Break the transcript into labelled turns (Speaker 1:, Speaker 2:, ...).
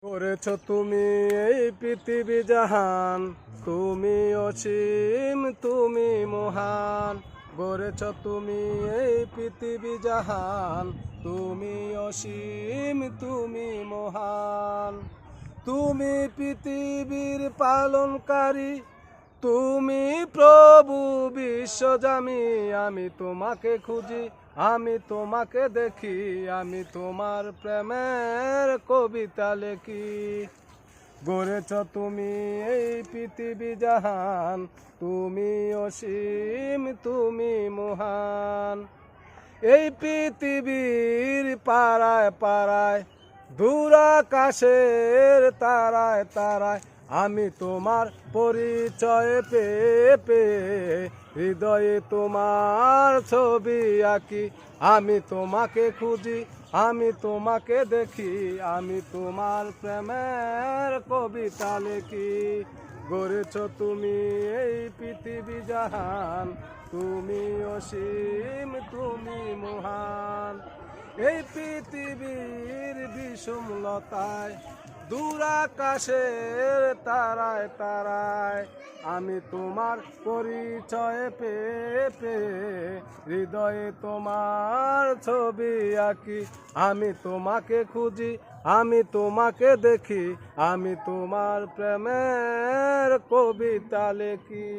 Speaker 1: করেছ তুমি এই পৃথিবী জাহান, তুমি অসীম তুমি মহান। গড়েছ তুমি এই পৃথিবী জাহান, তুমি অসীম তুমি মহান। তুমি পৃথিবীর পালনকারী, তুমি প্রভু বিশ্বজামি। আমি তোমাকে খুঁজি, আমি তোমাকে দেখি, আমি তোমার প্রেমের কবিতা লেখি। গড়েছ তুমি এই পৃথিবী জাহান, তুমি অসীম তুমি মহান। এই পৃথিবীর পাড়ায় পাড়ায়, দূর আকাশের তারায় তারায়, আমি তোমার পরিচয় পেয়ে পেয়ে হৃদয়ে তোমার ছবি আঁকি। আমি তোমাকে খুঁজি, আমি তোমাকে দেখি, আমি তোমার প্রেমের কবিতা লেখি। গড়েছ তুমি এই পৃথিবী জাহান, তুমি অসীম তুমি মহান। এই পৃথিবীর বিষমলতায়, দূর আকাশের তারায় তারায়, আমি তোমার পরিচয় পেয়ে পেয়ে হৃদয়ে তোমার ছবি আঁকি। আমি তোমাকে খুঁজি, আমি তোমাকে দেখি, আমি তোমার প্রেমের কবিতা লেখি।